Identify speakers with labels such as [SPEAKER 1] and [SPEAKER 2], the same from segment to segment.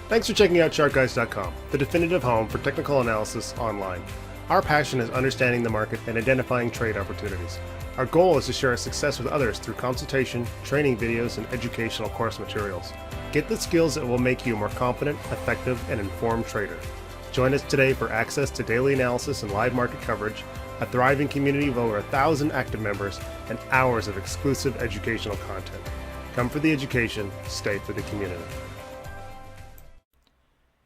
[SPEAKER 1] Thanks for checking out ChartGuys.com, the definitive home for technical analysis online. Our passion is understanding the market and identifying trade opportunities. Our goal is to share our success with others through consultation, training videos, and educational course materials. Get the skills that will make you a more confident, effective, and informed trader. Join us today for access to daily analysis and live market coverage, a thriving community of over 1,000 active members, and hours of exclusive educational content. Come for the education, stay for the community.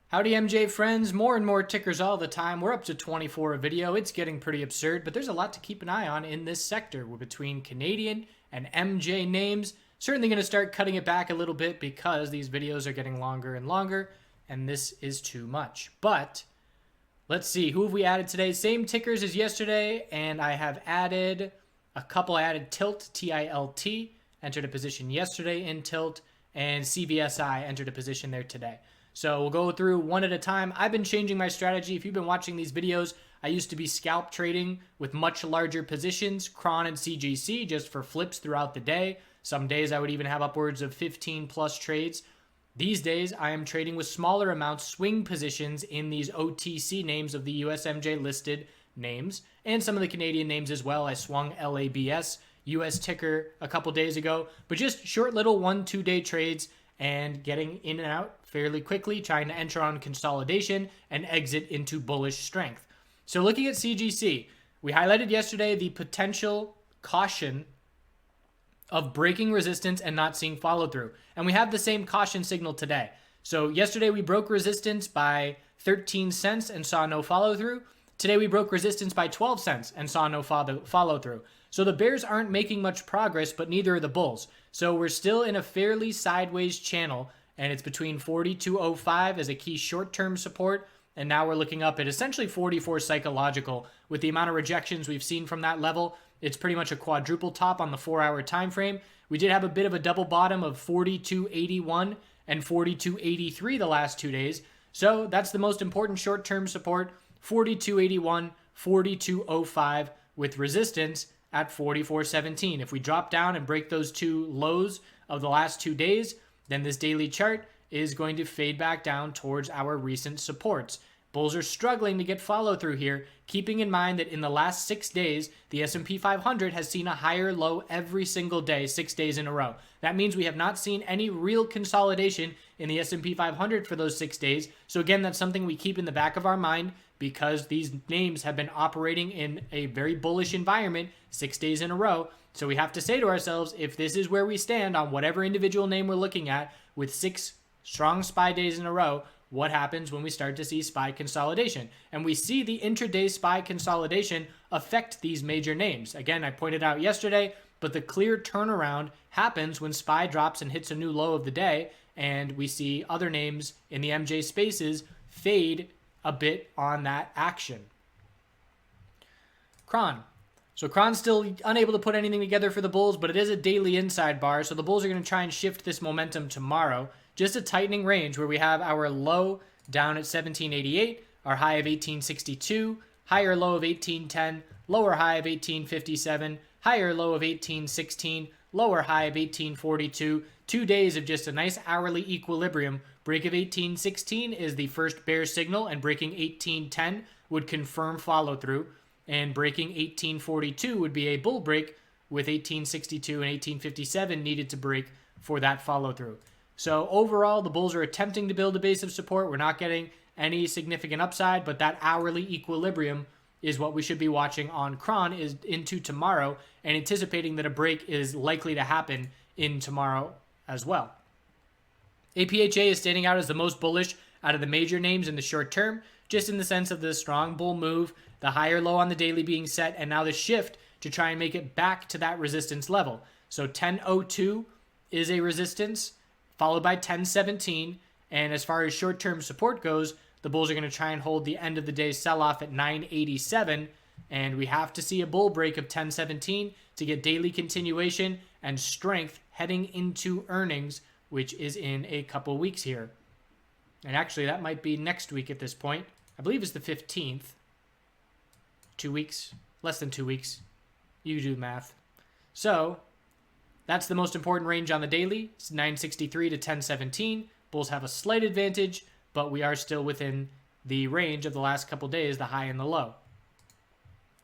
[SPEAKER 2] Howdy MJ friends, more and more tickers all the time. We're up to 24 a video. It's getting pretty absurd, but there's a lot to keep an eye on in this sector. We're between Canadian and MJ names. Certainly going to start cutting it back a little bit because these videos are getting longer and longer, and this is too much. But let's see, who have we added today? Same tickers as yesterday, and I have added a couple. I added Tilt, T-I-L-T, entered a position yesterday in Tilt, and CVSI entered a position there today. So we'll go through one at a time. I've been changing my strategy. If you've been watching these videos, I used to be scalp trading with much larger positions, CRON and CGC, just for flips throughout the day. Some days I would even have upwards of 15 plus trades. These days I am trading with smaller amounts, swing positions in these OTC names of the USMJ listed names and some of the Canadian names as well. I swung LABS, US ticker a couple days ago, but just short little 1-2 day trades and getting in and out fairly quickly, trying to enter on consolidation and exit into bullish strength. So looking at CGC, we highlighted yesterday the potential caution of breaking resistance and not seeing follow through. And we have the same caution signal today. So yesterday we broke resistance by 13 cents and saw no follow through. Today we broke resistance by 12 cents and saw no follow through. So the bears aren't making much progress, but neither are the bulls. So we're still in a fairly sideways channel, and it's between 42.05 as a key short-term support, and now we're looking up at essentially 44 psychological. With the amount of rejections we've seen from that level, it's pretty much a quadruple top on the 4-hour time frame. We did have a bit of a double bottom of 42.81 and 42.83 the last 2 days. So that's the most important short-term support, 42.81, 42.05 with resistance at 44.17. If we drop down and break those two lows of the last 2 days, then this daily chart is going to fade back down towards our recent supports. Bulls are struggling to get follow through here, keeping in mind that in the last 6 days, the S&P 500 has seen a higher low every single day, 6 days in a row. That means we have not seen any real consolidation in the S&P 500 for those 6 days. So again, that's something we keep in the back of our mind because these names have been operating in a very bullish environment 6 days in a row. So we have to say to ourselves, if this is where we stand on whatever individual name we're looking at with 6 strong SPY days in a row, what happens when we start to see SPY consolidation? And we see the intraday SPY consolidation affect these major names. Again, I pointed out yesterday, but the clear turnaround happens when SPY drops and hits a new low of the day, and we see other names in the MJ spaces fade a bit on that action. CRON. So CRON's still unable to put anything together for the bulls, but it is a daily inside bar, so the bulls are going to try and shift this momentum tomorrow. Just a tightening range where we have our low down at 1788, our high of 1862, higher low of 1810, lower high of 1857, higher low of 1816, lower high of 1842. 2 days of just a nice hourly equilibrium. Break of 1816 is the first bear signal, and breaking 1810 would confirm follow through. And breaking 1842 would be a bull break, with 1862 and 1857 needed to break for that follow through. So overall, the bulls are attempting to build a base of support. We're not getting any significant upside, but that hourly equilibrium is what we should be watching on CRON is into tomorrow, and anticipating that a break is likely to happen in tomorrow as well. APHA is standing out as the most bullish out of the major names in the short term, just in the sense of the strong bull move, the higher low on the daily being set, and now the shift to try and make it back to that resistance level. So 10.02 is a resistance, followed by 10.17, and as far as short-term support goes, the bulls are going to try and hold the end of the day sell-off at 9.87, and we have to see a bull break of 10.17 to get daily continuation and strength heading into earnings, which is in a couple weeks here. And actually, that might be next week at this point. I believe it's the 15th. 2 weeks, less than 2 weeks. You do math. So that's the most important range on the daily. It's 963 to 1017. Bulls have a slight advantage, but we are still within the range of the last couple days, the high and the low.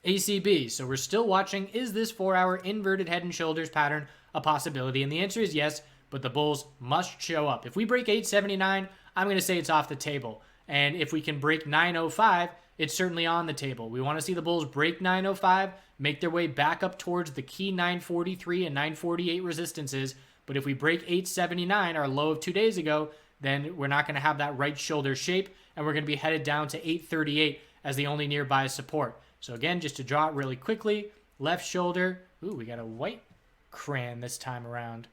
[SPEAKER 2] ACB, so we're still watching, is this 4-hour inverted head and shoulders pattern a possibility? And the answer is yes, but the bulls must show up. If we break 879, I'm going to say it's off the table. And if we can break 905, it's certainly on the table. We want to see the bulls break 905, make their way back up towards the key 943 and 948 resistances. But if we break 879, our low of 2 days ago, then we're not going to have that right shoulder shape, and we're going to be headed down to 838 as the only nearby support. So again, just to draw it really quickly, left shoulder. Ooh, we got a white crayon this time around.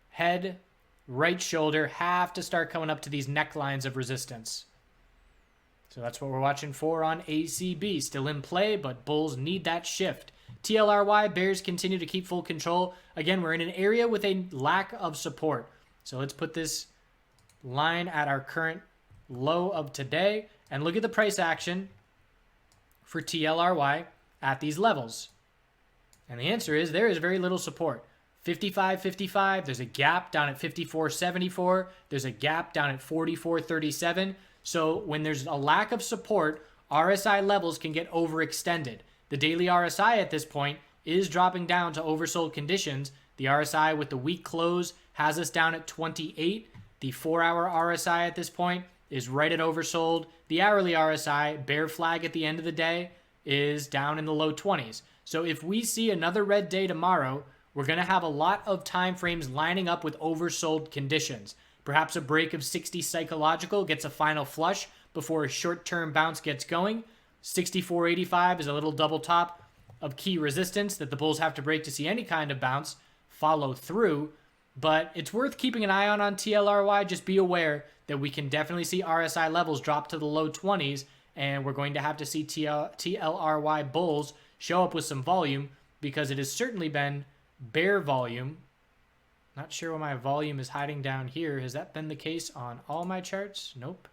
[SPEAKER 2] Head, right shoulder have to start coming up to these necklines of resistance. So that's what we're watching for on ACB. Still in play, but bulls need that shift. TLRY, bears continue to keep full control. Again, we're in an area with a lack of support. So let's put this line at our current low of today and look at the price action for TLRY at these levels. And the answer is there is very little support. 55.55, there's a gap down at 54.74, there's a gap down at 44.37. So when there's a lack of support, RSI levels can get overextended. The daily RSI at this point is dropping down to oversold conditions. The RSI with the week close has us down at 28. The 4-hour RSI at this point is right at oversold. The hourly RSI, bear flag at the end of the day, is down in the low 20s. So if we see another red day tomorrow, we're going to have a lot of time frames lining up with oversold conditions. Perhaps a break of 60 psychological gets a final flush before a short-term bounce gets going. 64.85 is a little double top of key resistance that the bulls have to break to see any kind of bounce follow through. But it's worth keeping an eye on TLRY. Just be aware that we can definitely see RSI levels drop to the low 20s, and we're going to have to see TLRY bulls show up with some volume because it has certainly been bear volume. Not sure why my volume is hiding down here. Has that been the case on all my charts? Nope.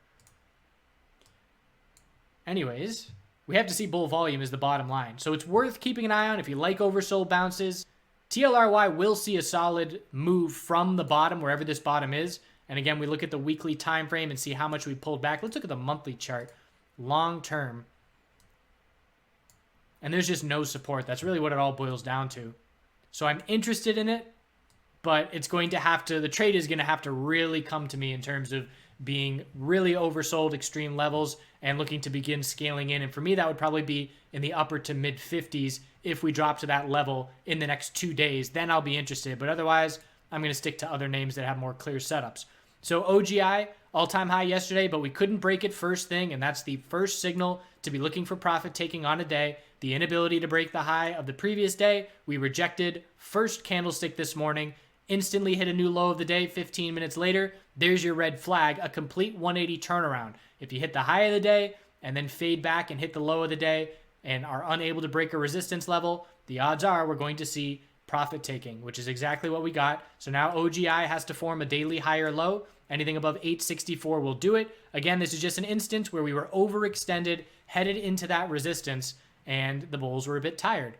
[SPEAKER 2] Anyways, we have to see bull volume is the bottom line. So it's worth keeping an eye on if you like oversold bounces. TLRY will see a solid move from the bottom, wherever this bottom is. And again, we look at the weekly time frame and see how much we pulled back. Let's look at the monthly chart, long term. And there's just no support. That's really what it all boils down to. So I'm interested in it, but it's going to have to, the trade is going to have to really come to me in terms of being really oversold extreme levels and looking to begin scaling in. And for me, that would probably be in the upper to mid 50s if we drop to that level in the next 2 days. Then I'll be interested. But otherwise, I'm going to stick to other names that have more clear setups. So OGI, all-time high yesterday, but we couldn't break it first thing, and that's the first signal to be looking for profit taking on a day. The inability to break the high of the previous day, we rejected first candlestick this morning, instantly hit a new low of the day 15 minutes later. There's your red flag, a complete 180 turnaround. If you hit the high of the day and then fade back and hit the low of the day and are unable to break a resistance level, the odds are we're going to see profit taking, which is exactly what we got. So now OGI has to form a daily higher low. Anything above 864 will do it. Again, this is just an instance where we were overextended, headed into that resistance, and the bulls were a bit tired.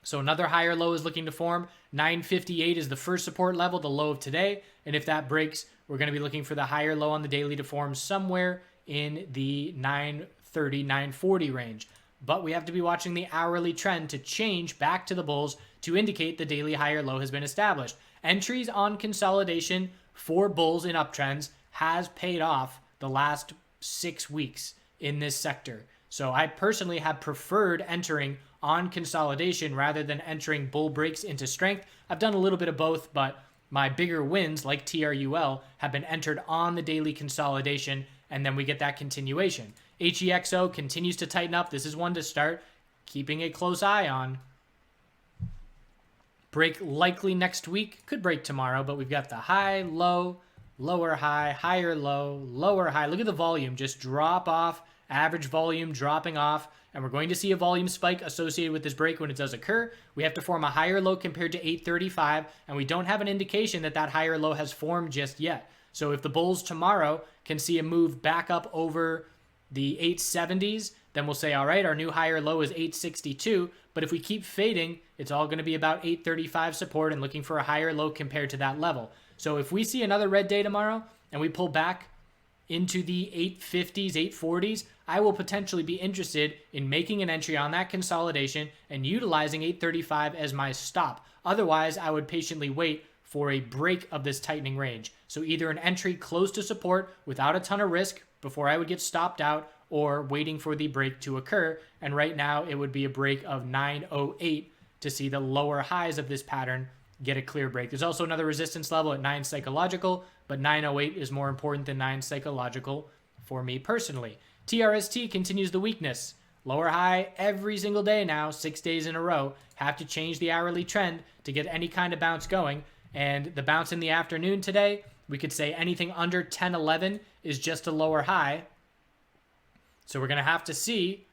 [SPEAKER 2] So another higher low is looking to form. 958 is the first support level, the low of today. And if that breaks, we're going to be looking for the higher low on the daily to form somewhere in the 930, 940 range. But we have to be watching the hourly trend to change back to the bulls to indicate the daily higher low has been established. Entries on consolidation for bulls in uptrends has paid off the last 6 weeks in this sector. So I personally have preferred entering on consolidation rather than entering bull breaks into strength. I've done a little bit of both, but my bigger wins, like TRUL, have been entered on the daily consolidation, and then we get that continuation. HEXO continues to tighten up. This is one to start keeping a close eye on. Break likely next week. Could break tomorrow, but we've got the high, low, lower high, higher low, lower high. Look at the volume just drop off, average volume dropping off, and we're going to see a volume spike associated with this break when it does occur. We have to form a higher low compared to 835, and we don't have an indication that that higher low has formed just yet. So if the bulls tomorrow can see a move back up over the 870s, then we'll say, all right, our new higher low is 862. But if we keep fading, it's all going to be about 835 support and looking for a higher low compared to that level. So if we see another red day tomorrow and we pull back into the 850s, 840s, I will potentially be interested in making an entry on that consolidation and utilizing 835 as my stop. Otherwise, I would patiently wait for a break of this tightening range. So either an entry close to support without a ton of risk before I would get stopped out, or waiting for the break to occur. And right now it would be a break of 908 to see the lower highs of this pattern get a clear break. There's also another resistance level at 9 psychological, but 908 is more important than 9 psychological for me personally. TRST continues the weakness. Lower high every single day now, 6 days in a row. Have to change the hourly trend to get any kind of bounce going. And the bounce in the afternoon today, we could say anything under 1011 is just a lower high. So we're going to have to see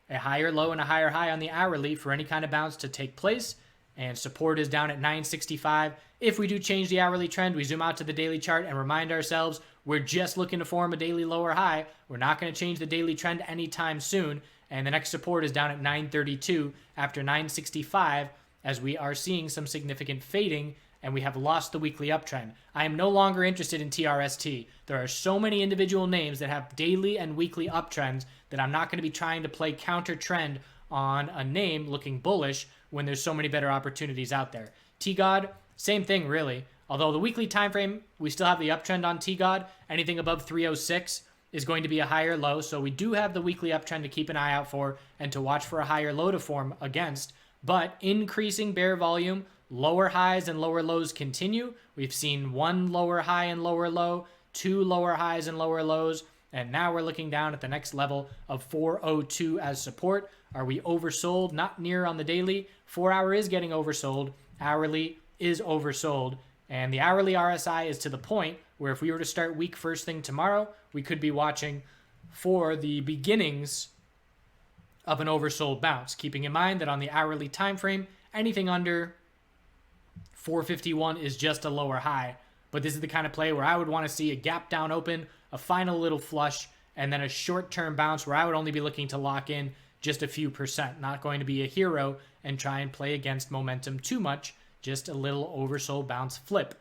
[SPEAKER 2] a higher low and a higher high on the hourly for any kind of bounce to take place. And support is down at 965. If we do change the hourly trend, we zoom out to the daily chart and remind ourselves we're just looking to form a daily lower high. We're not going to change the daily trend anytime soon. And the next support is down at 932 after 965, as we are seeing some significant fading and we have lost the weekly uptrend. I am no longer interested in TRST. There are so many individual names that have daily and weekly uptrends that I'm not going to be trying to play counter trend on a name looking bullish when there's so many better opportunities out there. T-God, same thing really. Although the weekly time frame, we still have the uptrend on T-God. Anything above 306 is going to be a higher low. So we do have the weekly uptrend to keep an eye out for and to watch for a higher low to form against. But increasing bear volume, lower highs and lower lows continue. We've seen one lower high and lower low, two lower highs and lower lows, and now we're looking down at the next level of 402 as support. Are we oversold? Not near on the daily. 4 hour is getting oversold. Hourly is oversold. And the hourly RSI is to the point where if we were to start week first thing tomorrow, we could be watching for the beginnings of an oversold bounce. Keeping in mind that on the hourly time frame, anything under 451 is just a lower high. But this is the kind of play where I would want to see a gap down open, a final little flush, and then a short-term bounce where I would only be looking to lock in just a few percent. Not going to be a hero and try and play against momentum too much, just a little oversold bounce flip.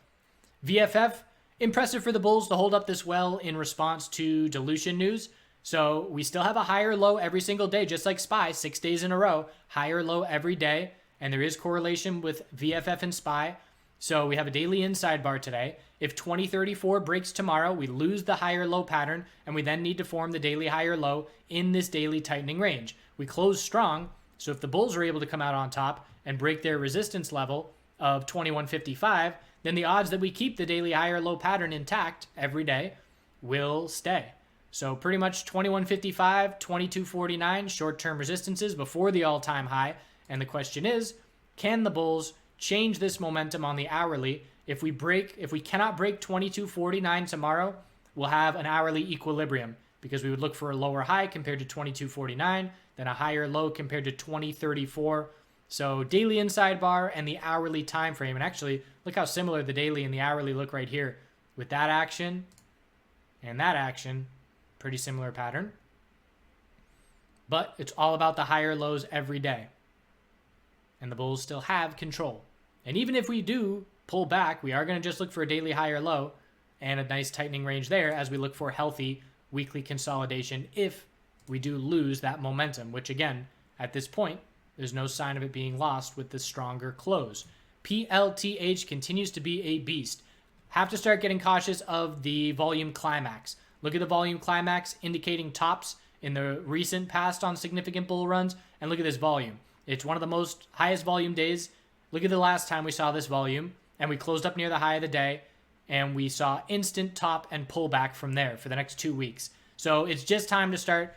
[SPEAKER 2] VFF, impressive for the bulls to hold up this well in response to dilution news. So we still have a higher low every single day, just like SPY, 6 days in a row, higher low every day. And there is correlation with VFF and SPY. So we have a daily inside bar today. If 2034 breaks tomorrow, we lose the higher low pattern, and we then need to form the daily higher low in this daily tightening range. We close strong, so if the bulls are able to come out on top and break their resistance level of 2155, then the odds that we keep the daily higher low pattern intact every day will stay. So pretty much 2155, 2249 short-term resistances before the all-time high. And the question is, can the bulls change this momentum on the hourly? If we cannot break 2249 tomorrow, we'll have an hourly equilibrium because we would look for a lower high compared to 2249, then a higher low compared to 2034. So daily inside bar and the hourly time frame. And actually, look how similar the daily and the hourly look right here. With that action and that action, pretty similar pattern. But it's all about the higher lows every day. And the bulls still have control. And even if we do pull back, we are going to just look for a daily higher low and a nice tightening range there as we look for healthy weekly consolidation if we do lose that momentum, which again, at this point, there's no sign of it being lost with the stronger close. PLTH continues to be a beast. Have to start getting cautious of the volume climax. Look at the volume climax indicating tops in the recent past on significant bull runs, and look at this volume. It's one of the most highest volume days. Look at the last time we saw this volume, and we closed up near the high of the day, and we saw instant top and pullback from there for the next 2 weeks. So it's just time to start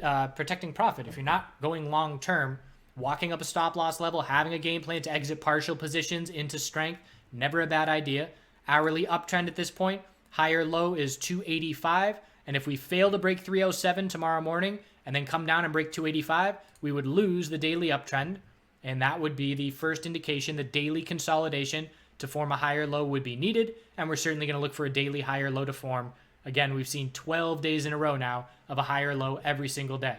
[SPEAKER 2] protecting profit. If you're not going long term, walking up a stop loss level, having a game plan to exit partial positions into strength, never a bad idea. Hourly uptrend at this point, higher low is 285, and if we fail to break 307 tomorrow morning and then come down and break 285, we would lose the daily uptrend, and that would be the first indication the daily consolidation to form a higher low would be needed, and we're certainly going to look for a daily higher low to form. Again, we've seen 12 days in a row now of a higher low every single day.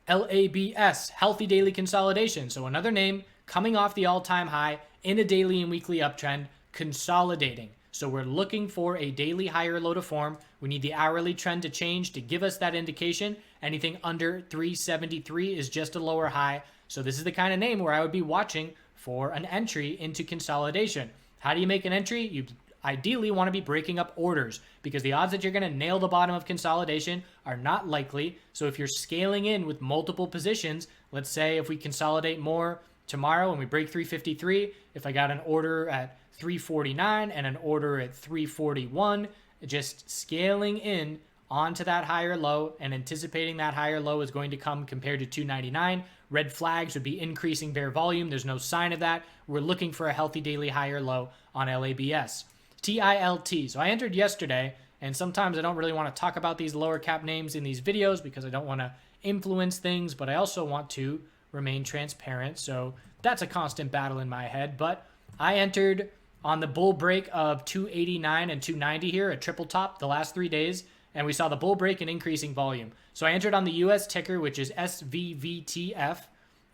[SPEAKER 2] LABS, healthy daily consolidation. So another name coming off the all-time high in a daily and weekly uptrend, consolidating. So we're looking for a daily higher low to form. We need the hourly trend to change to give us that indication. Anything under 373 is just a lower high. So this is the kind of name where I would be watching for an entry into consolidation. How do you make an entry? You ideally want to be breaking up orders because the odds that you're going to nail the bottom of consolidation are not likely. So if you're scaling in with multiple positions, let's say if we consolidate more tomorrow and we break 353, if I got an order at 349 and an order at 341, just scaling in onto that higher low and anticipating that higher low is going to come compared to 299. Red flags would be increasing bear volume. There's no sign of that. We're looking for a healthy daily higher low on LABS. TILT. So I entered yesterday, and sometimes I don't really want to talk about these lower cap names in these videos because I don't want to influence things, but I also want to remain transparent. So that's a constant battle in my head. But I entered on the bull break of 289 and 290 here, a triple top the last 3 days, and we saw the bull break and increasing volume. So I entered on the US ticker, which is SVVTF,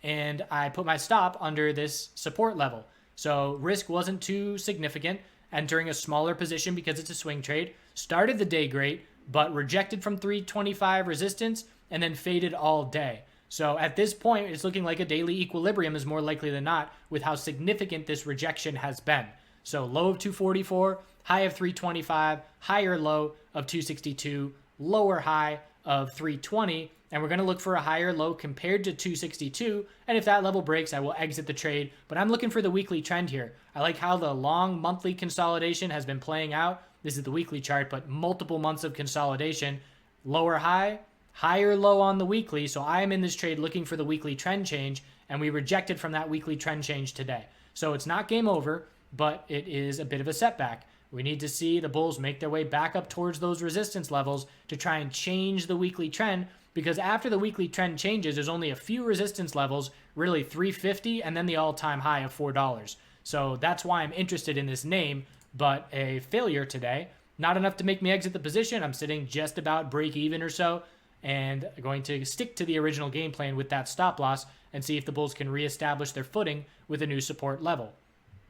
[SPEAKER 2] and I put my stop under this support level. So risk wasn't too significant, entering a smaller position because it's a swing trade. Started the day great, but rejected from 325 resistance and then faded all day. So at this point, it's looking like a daily equilibrium is more likely than not with how significant this rejection has been. So low of 244, high of 325, higher low of 262, lower high of 320, and we're going to look for a higher low compared to 262, and if that level breaks, I will exit the trade, but I'm looking for the weekly trend here. I like how the long monthly consolidation has been playing out. This is the weekly chart, but multiple months of consolidation, lower high, higher low on the weekly, so I am in this trade looking for the weekly trend change, and we rejected from that weekly trend change today. So it's not game over, but it is a bit of a setback. We need to see the bulls make their way back up towards those resistance levels to try and change the weekly trend, because after the weekly trend changes, there's only a few resistance levels, really 350 and then the all-time high of $4. So that's why I'm interested in this name, but a failure today. Not enough to make me exit the position. I'm sitting just about break even or so, and going to stick to the original game plan with that stop loss and see if the bulls can reestablish their footing with a new support level.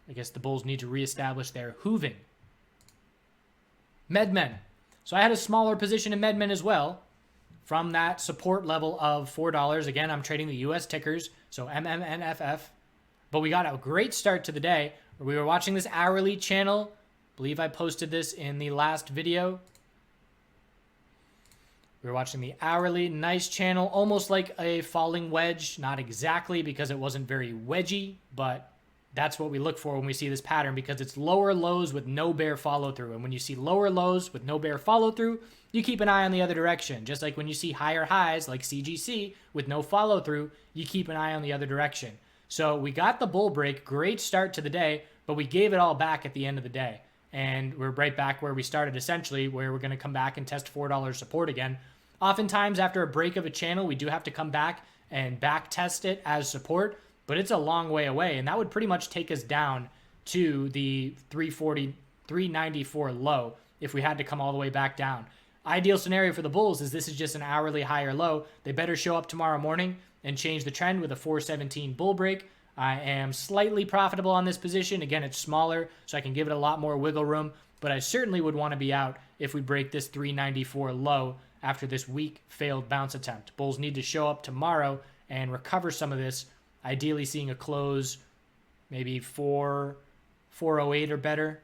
[SPEAKER 2] I guess the bulls need to reestablish their hooving. MedMen. So I had a smaller position in MedMen as well from that support level of $4. Again, I'm trading the US tickers, so MMNFF. But we got a great start to the day. We were watching this hourly channel. I believe I posted this in the last video. We were watching the hourly, nice channel, almost like a falling wedge. Not exactly because it wasn't very wedgy, but that's what we look for when we see this pattern, because it's lower lows with no bear follow through. And when you see lower lows with no bear follow through, you keep an eye on the other direction. Just like when you see higher highs like CGC with no follow through, you keep an eye on the other direction. So we got the bull break, great start to the day, but we gave it all back at the end of the day. And we're right back where we started, essentially, where we're going to come back and test $4 support again. Oftentimes after a break of a channel, we do have to come back and back test it as support, but it's a long way away, and that would pretty much take us down to the 340, 394 low if we had to come all the way back down. Ideal scenario for the bulls is this is just an hourly higher low. They better show up tomorrow morning and change the trend with a 417 bull break. I am slightly profitable on this position. Again, it's smaller, so I can give it a lot more wiggle room, but I certainly would want to be out if we break this 394 low after this weak failed bounce attempt. Bulls need to show up tomorrow and recover some of this, ideally seeing a close maybe 408 or better.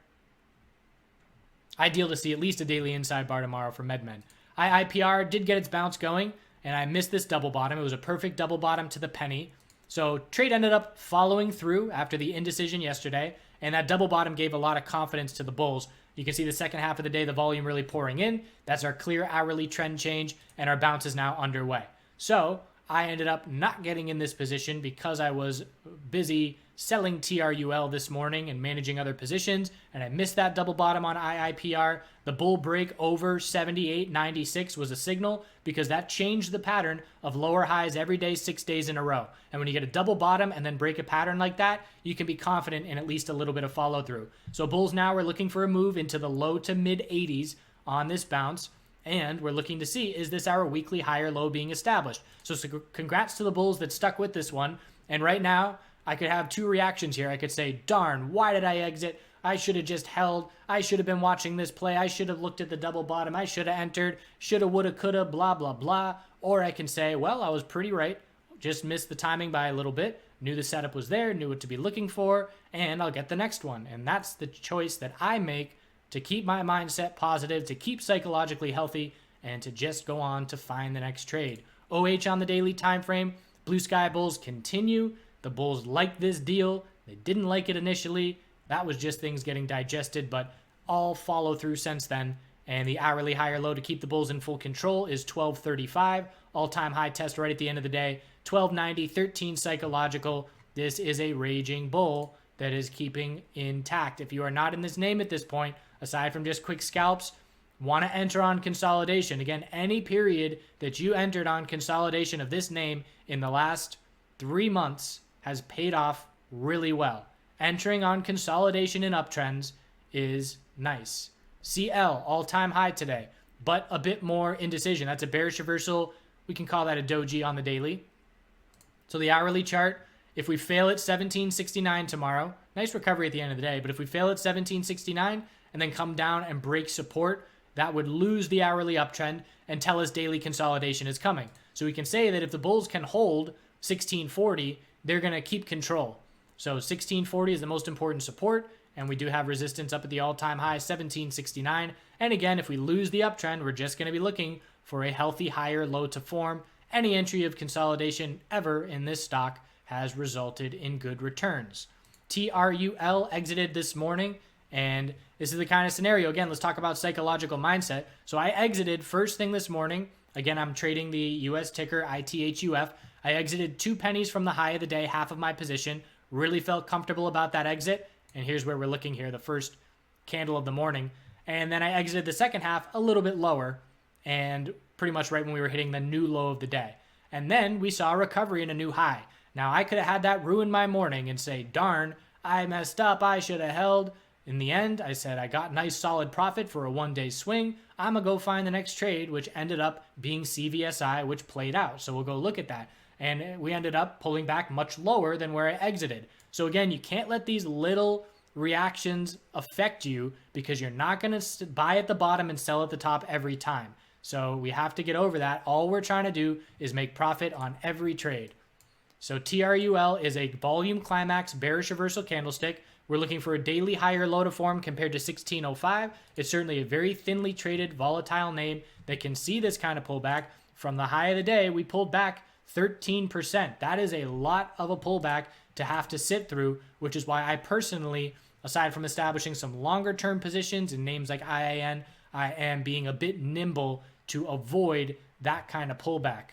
[SPEAKER 2] Ideal to see at least a daily inside bar tomorrow for MedMen. IIPR did get its bounce going, and I missed this double bottom. It was a perfect double bottom to the penny. So trade ended up following through after the indecision yesterday, and that double bottom gave a lot of confidence to the bulls. You can see the second half of the day, the volume really pouring in. That's our clear hourly trend change, and our bounce is now underway. So I ended up not getting in this position because I was busy selling TRUL this morning and managing other positions, and I missed that double bottom on IIPR. The bull break over 78.96 was a signal because that changed the pattern of lower highs every day, 6 days in a row. And when you get a double bottom and then break a pattern like that, you can be confident in at least a little bit of follow through. So bulls now are looking for a move into the low to mid 80s on this bounce. And we're looking to see, is this our weekly higher low being established? So congrats to the bulls that stuck with this one. And right now, I could have two reactions here. I could say, darn, why did I exit? I should have just held. I should have been watching this play. I should have looked at the double bottom. I should have entered. Shoulda, woulda, coulda, blah, blah, blah. Or I can say, well, I was pretty right. Just missed the timing by a little bit. Knew the setup was there, knew what to be looking for, and I'll get the next one. And that's the choice that I make to keep my mindset positive, to keep psychologically healthy, and to just go on to find the next trade. OH on the daily time frame. Blue sky bulls continue. The bulls like this deal. They didn't like it initially. That was just things getting digested, but all follow through since then. And the hourly higher low to keep the bulls in full control is 1235. All-time high test right at the end of the day. 1290, 13 psychological. This is a raging bull that is keeping intact. If you are not in this name at this point, aside from just quick scalps, want to enter on consolidation. Again, any period that you entered on consolidation of this name in the last 3 months has paid off really well. Entering on consolidation in uptrends is nice. CL, all-time high today, but a bit more indecision. That's a bearish reversal. We can call that a doji on the daily. So the hourly chart, if we fail at 1769 tomorrow, nice recovery at the end of the day, but if we fail at 1769 and then come down and break support, that would lose the hourly uptrend and tell us daily consolidation is coming. So we can say that if the bulls can hold 1640, they're going to keep control. So 1640 is the most important support, and we do have resistance up at the all-time high, 1769. And again, if we lose the uptrend, we're just going to be looking for a healthy higher low to form. Any entry of consolidation ever in this stock has resulted in good returns. TRUL exited this morning, and this is the kind of scenario. Again, let's talk about psychological mindset. So I exited first thing this morning. Again, I'm trading the US ticker ITHUF. I exited 2 pennies from the high of the day, half of my position. Really felt comfortable about that exit. And here's where we're looking here, the first candle of the morning. And then I exited the second half a little bit lower, and pretty much right when we were hitting the new low of the day. And then we saw a recovery and a new high. Now, I could have had that ruin my morning and say, darn, I messed up, I should have held. In the end, I said I got nice solid profit for a one-day swing. I'm going to go find the next trade, which ended up being CVSI, which played out. So we'll go look at that. And we ended up pulling back much lower than where I exited. So again, you can't let these little reactions affect you, because you're not going to buy at the bottom and sell at the top every time. So we have to get over that. All we're trying to do is make profit on every trade. So TRUL is a volume climax bearish reversal candlestick. We're looking for a daily higher low to form compared to 1605. It's certainly a very thinly traded, volatile name that can see this kind of pullback. From the high of the day, we pulled back 13%. That is a lot of a pullback to have to sit through, which is why I personally, aside from establishing some longer term positions in names like IAN, I am being a bit nimble to avoid that kind of pullback.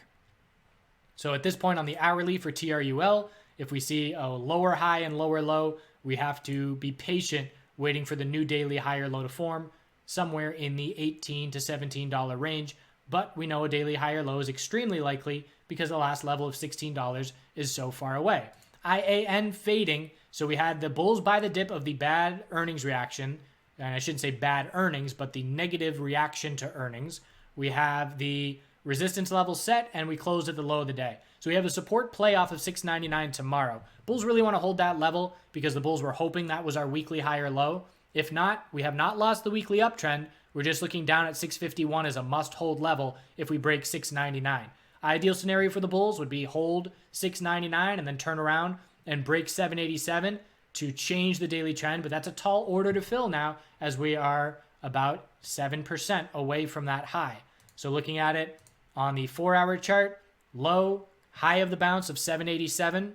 [SPEAKER 2] So at this point on the hourly for TRUL, if we see a lower high and lower low, we have to be patient waiting for the new daily higher low to form somewhere in the $18 to $17 range. But we know a daily higher low is extremely likely because the last level of $16 is so far away. IAN fading. So we had the bulls buy the dip of the bad earnings reaction. And I shouldn't say bad earnings, but the negative reaction to earnings. We have the resistance level set, and we closed at the low of the day. So we have a support play off of 699 tomorrow. Bulls really want to hold that level because the bulls were hoping that was our weekly higher low. If not, we have not lost the weekly uptrend. We're just looking down at 651 as a must-hold level if we break 699. Ideal scenario for the bulls would be hold 699 and then turn around and break 787 to change the daily trend, but that's a tall order to fill now as we are about 7% away from that high. So looking at it on the 4-hour chart, low, high of the bounce of 787,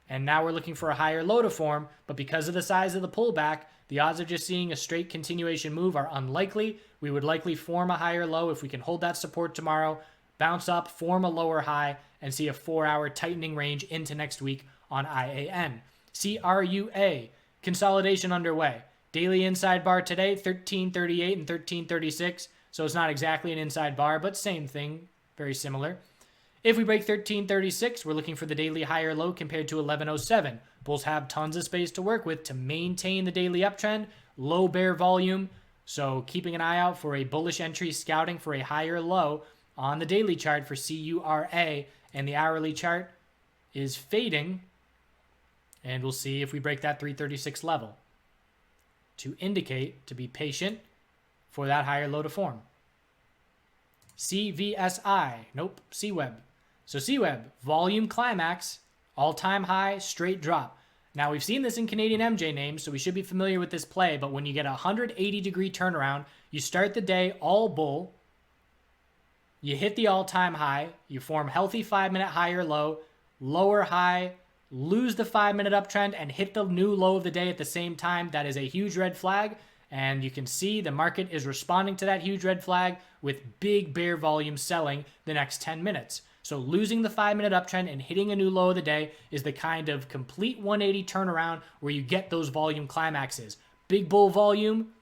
[SPEAKER 2] and now we're looking for a higher low to form, but because of the size of the pullback, the odds of just seeing a straight continuation move are unlikely. We would likely form a higher low if we can hold that support tomorrow, bounce up, form a lower high, and see a 4-hour tightening range into next week on IAN. CRUA, consolidation underway. Daily inside bar today, 1338 and 1336. So it's not exactly an inside bar, but same thing, very similar. If we break 1336, we're looking for the daily higher low compared to 1107. Bulls have tons of space to work with to maintain the daily uptrend, low bear volume. So keeping an eye out for a bullish entry, scouting for a higher low on the daily chart for CURA, and the hourly chart is fading. And we'll see if we break that 336 level. to indicate to be patient for that higher low to form. CVSI, nope, CWeb. So CWeb, volume climax, all-time high, straight drop. Now we've seen this in Canadian MJ names, so we should be familiar with this play, but when you get a 180-degree turnaround, you start the day all bull, you hit the all-time high, you form healthy 5-minute high or low, lower high, lose the 5-minute uptrend, and hit the new low of the day at the same time. That is a huge red flag, and you can see the market is responding to that huge red flag with big bear volume selling the next 10 minutes. So losing the 5-minute uptrend and hitting a new low of the day is the kind of complete 180 turnaround where you get those volume climaxes. Big bull volume,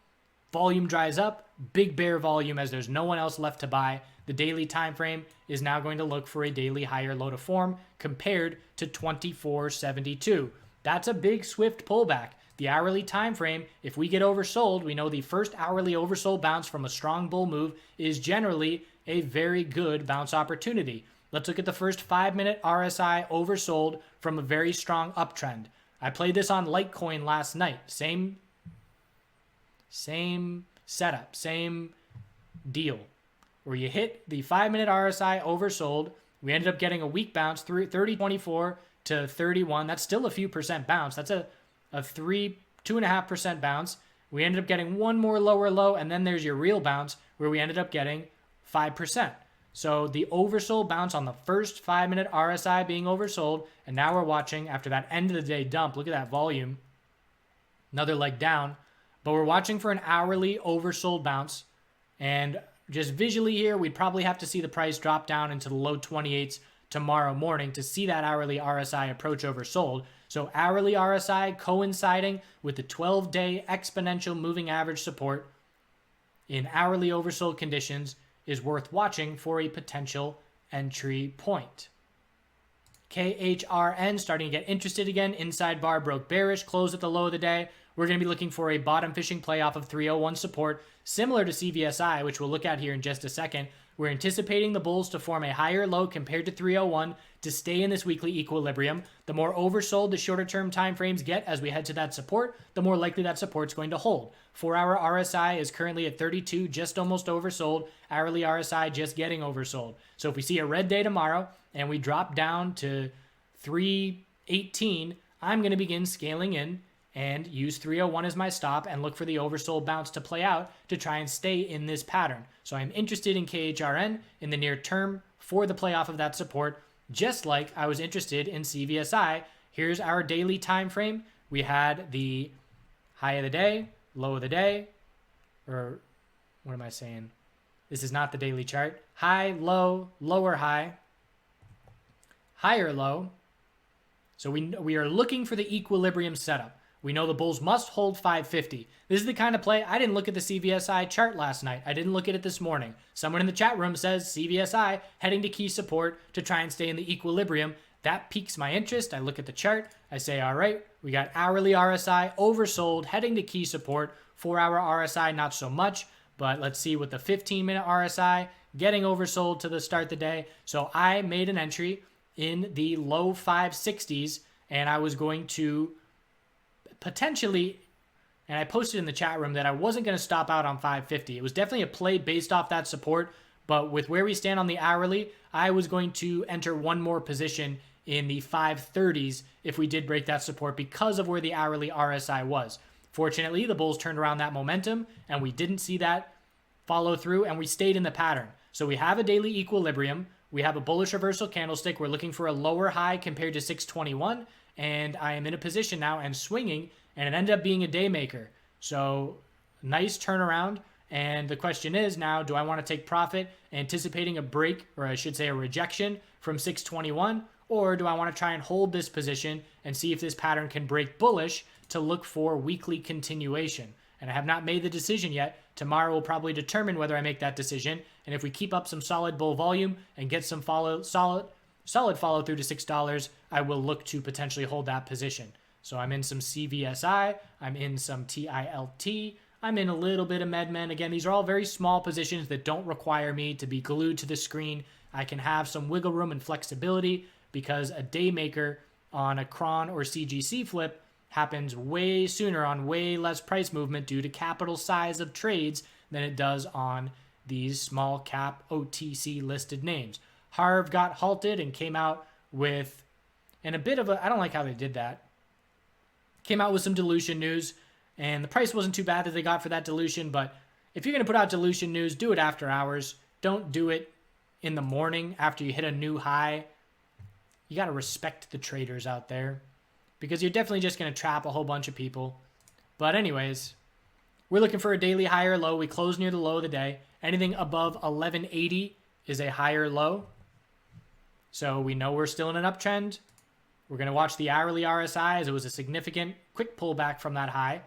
[SPEAKER 2] volume dries up, big bear volume as there's no one else left to buy. The daily time frame is now going to look for a daily higher low to form compared to 2472. That's a big swift pullback. The hourly time frame, if we get oversold, we know the first hourly oversold bounce from a strong bull move is generally a very good bounce opportunity. Let's look at the first 5-minute RSI oversold from a very strong uptrend. I played this on Litecoin last night. Same setup, same deal. Where you hit the 5-minute RSI oversold, we ended up getting a weak bounce through 30.24 to 31. That's still a few percent bounce. That's a 2.5% bounce. We ended up getting one more lower low, and then there's your real bounce where we ended up getting 5%. So the oversold bounce on the first 5-minute RSI being oversold, and now we're watching after that end of the day dump. Look at that volume. Another leg down. But we're watching for an hourly oversold bounce, and just visually here, we'd probably have to see the price drop down into the low 28s tomorrow morning to see that hourly RSI approach oversold. So hourly RSI coinciding with the 12-day exponential moving average support in hourly oversold conditions is worth watching for a potential entry point. KHRN starting to get interested again. Inside bar broke bearish, closed at the low of the day. We're going to be looking for a bottom fishing play off of 301 support, similar to CVSI, which we'll look at here in just a second. We're anticipating the bulls to form a higher low compared to 301 to stay in this weekly equilibrium. The more oversold the shorter term time frames get as we head to that support, the more likely that support's going to hold. 4-hour RSI is currently at 32, just almost oversold. Hourly RSI just getting oversold. So if we see a red day tomorrow and we drop down to 318, I'm going to begin scaling in and use 301 as my stop and look for the oversold bounce to play out to try and stay in this pattern. So I'm interested in KHRN in the near term for the play off of that support, just like I was interested in CVSI. Here's our daily time frame. We had the high of the day, low of the day, or what am I saying? This is not the daily chart. High, low, lower high, higher low. So we are looking for the equilibrium setup. We know the bulls must hold 550. This is the kind of play. I didn't look at the CVSI chart last night. I didn't look at it this morning. Someone in the chat room says CVSI heading to key support to try and stay in the equilibrium. That piques my interest. I look at the chart. I say, all right, we got hourly RSI oversold heading to key support. 4-hour RSI, not so much. But let's see with the 15-minute RSI getting oversold to the start of the day. So I made an entry in the low 560s, and I was going to potentially, and I posted in the chat room that I wasn't going to stop out on 550. It was definitely a play based off that support, but with where we stand on the hourly, I was going to enter one more position in the 530s if we did break that support because of where the hourly RSI was. Fortunately, the bulls turned around that momentum, and we didn't see that follow through, and we stayed in the pattern. So we have a daily equilibrium. We have a bullish reversal candlestick. We're looking for a lower high compared to 621. And I am in a position now and swinging, and it ended up being a day maker. So nice turnaround. And the question is now, do I want to take profit anticipating a break, or I should say a rejection from 621, or do I want to try and hold this position and see if this pattern can break bullish to look for weekly continuation? And I have not made the decision yet. Tomorrow will probably determine whether I make that decision. And if we keep up some solid bull volume and get some solid follow through to $6, I will look to potentially hold that position. So I'm in some CVSI, I'm in some TILT, I'm in a little bit of MedMen. Again, these are all very small positions that don't require me to be glued to the screen. I can have some wiggle room and flexibility because a day maker on a Cron or CGC flip happens way sooner on way less price movement due to capital size of trades than it does on these small cap OTC listed names. Harv got halted and came out with, and a bit of a, I don't like how they did that, came out with some dilution news, and the price wasn't too bad that they got for that dilution, but if you're going to put out dilution news, do it after hours. Don't do it in the morning after you hit a new high. You got to respect the traders out there, because you're definitely just going to trap a whole bunch of people. But anyways, we're looking for a daily high or low. We closed near the low of the day. Anything above 1180 is a higher low. So we know we're still in an uptrend. We're going to watch the hourly RSI, as it was a significant quick pullback from that high.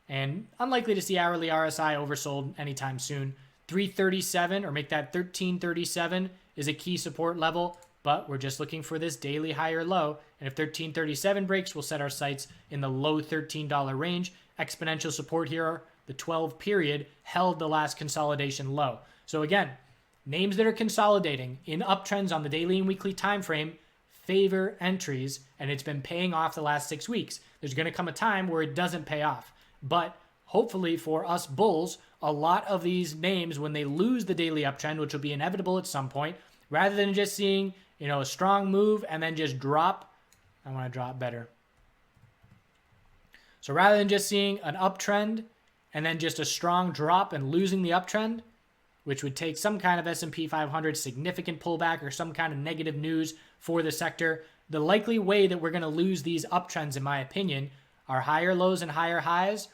[SPEAKER 2] And unlikely to see hourly RSI oversold anytime soon. 337, or make that 1337, is a key support level. But we're just looking for this daily high or low. And if 1337 breaks, we'll set our sights in the low $13 range. Exponential support here, the 12 period, held the last consolidation low. So again, names that are consolidating in uptrends on the daily and weekly time frame favor entries, and it's been paying off the last 6 weeks. There's going to come a time where it doesn't pay off. But hopefully for us bulls, a lot of these names, when they lose the daily uptrend, which will be inevitable at some point, rather than just seeing, a strong move and then just drop, I want to drop better. So rather than just seeing an uptrend and then just a strong drop and losing the uptrend, which would take some kind of S&P 500 significant pullback or some kind of negative news for the sector, the likely way that we're going to lose these uptrends, in my opinion, are higher lows and higher highs,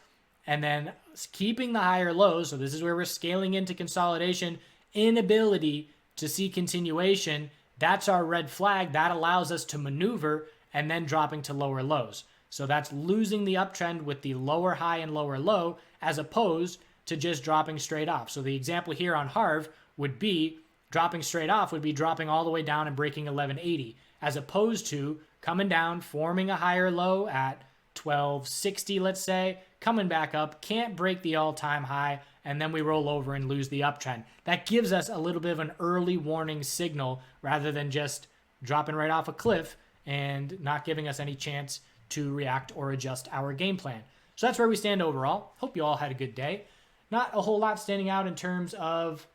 [SPEAKER 2] and then keeping the higher lows. So this is where we're scaling into consolidation, inability to see continuation. That's our red flag. That allows us to maneuver and then dropping to lower lows. So that's losing the uptrend with the lower high and lower low, as opposed to just dropping straight off. So the example here on Harv would be dropping straight off, would be dropping all the way down and breaking 1180, as opposed to coming down, forming a higher low at 1260, let's say, coming back up, can't break the all-time high, and then we roll over and lose the uptrend. That gives us a little bit of an early warning signal rather than just dropping right off a cliff and not giving us any chance to react or adjust our game plan. So that's where we stand overall. Hope you all had a good day. Not a whole lot standing out in terms of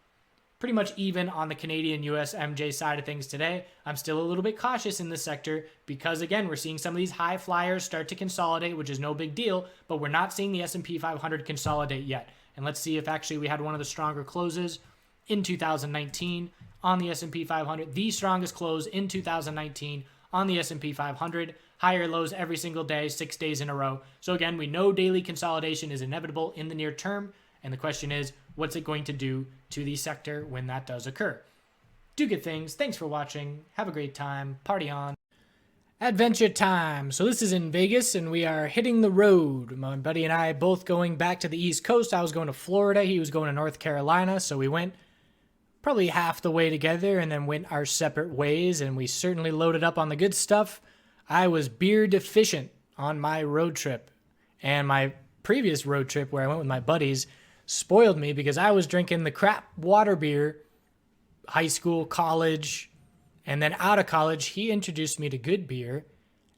[SPEAKER 2] pretty much even on the Canadian US MJ side of things today. I'm still a little bit cautious in this sector because, again, we're seeing some of these high flyers start to consolidate, which is no big deal, but we're not seeing the S&P 500 consolidate yet. And let's see if actually we had one of the stronger closes in 2019 on the S&P 500, the strongest close in 2019 on the S&P 500, higher lows every single day, 6 days in a row. So again, we know daily consolidation is inevitable in the near term, and the question is, what's it going to do to the sector when that does occur? Do good things. Thanks for watching. Have a great time. Party on. Adventure time. So this is in Vegas, and we are hitting the road. My buddy and I both going back to the East Coast. I was going to Florida. He was going to North Carolina. So we went probably half the way together and then went our separate ways, and we certainly loaded up on the good stuff. I was beer deficient on my road trip, and my previous road trip where I went with my buddies spoiled me because I was drinking the crap water beer, high school, college, and then out of college, he introduced me to good beer.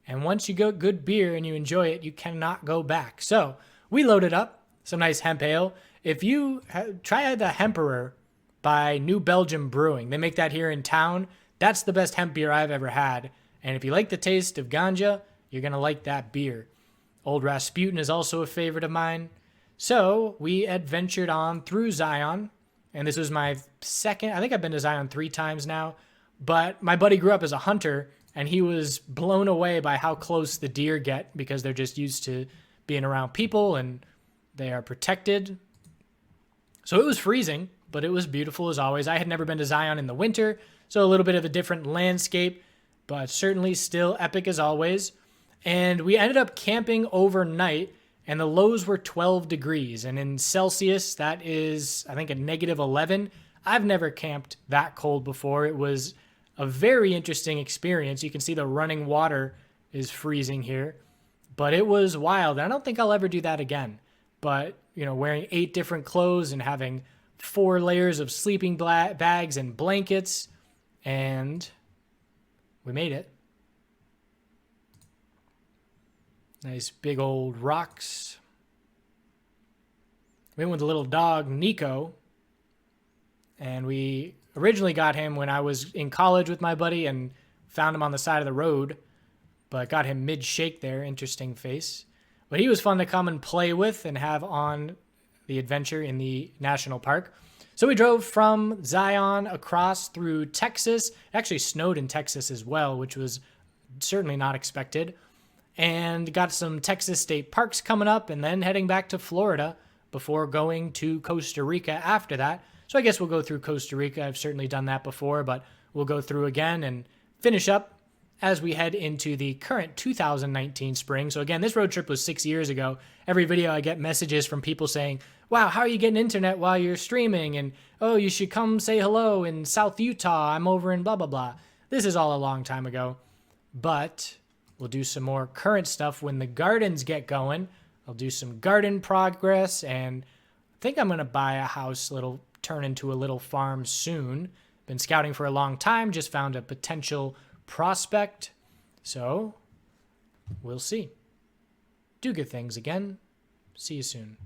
[SPEAKER 2] And once you go good beer and you enjoy it, you cannot go back. So we loaded up some nice hemp ale. If you try the Hemperor by New Belgium Brewing, they make that here in town. That's the best hemp beer I've ever had. And if you like the taste of ganja, you're going to like that beer. Old Rasputin is also a favorite of mine. So we adventured on through Zion, and this was my second. I think I've been to Zion 3 times now, but my buddy grew up as a hunter, and he was blown away by how close the deer get because they're just used to being around people and they are protected. So it was freezing, but it was beautiful as always. I had never been to Zion in the winter, so a little bit of a different landscape, but certainly still epic as always. And we ended up camping overnight, and the lows were 12 degrees. And in Celsius, that is, I think, a negative 11. I've never camped that cold before. It was a very interesting experience. You can see the running water is freezing here. But it was wild. I don't think I'll ever do that again. But, wearing 8 different clothes and having 4 layers of sleeping bags and blankets. And we made it. Nice big old rocks. Went with the little dog, Nico. And we originally got him when I was in college with my buddy and found him on the side of the road. But got him mid-shake there. Interesting face. But he was fun to come and play with and have on the adventure in the national park. So we drove from Zion across through Texas. It actually snowed in Texas as well, which was certainly not expected. And got some Texas state parks coming up and then heading back to Florida before going to Costa Rica after that. So I guess we'll go through Costa Rica. I've certainly done that before, but we'll go through again and finish up as we head into the current 2019 spring. So again, this road trip was 6 years ago. Every video I get messages from people saying, wow, how are you getting internet while you're streaming? And, oh, you should come say hello in South Utah. I'm over in blah, blah, blah. This is all a long time ago. But we'll do some more current stuff when the gardens get going. I'll do some garden progress, and I think I'm going to buy a house, turn into a little farm soon. Been scouting for a long time, just found a potential prospect. So, we'll see. Do good things again. See you soon.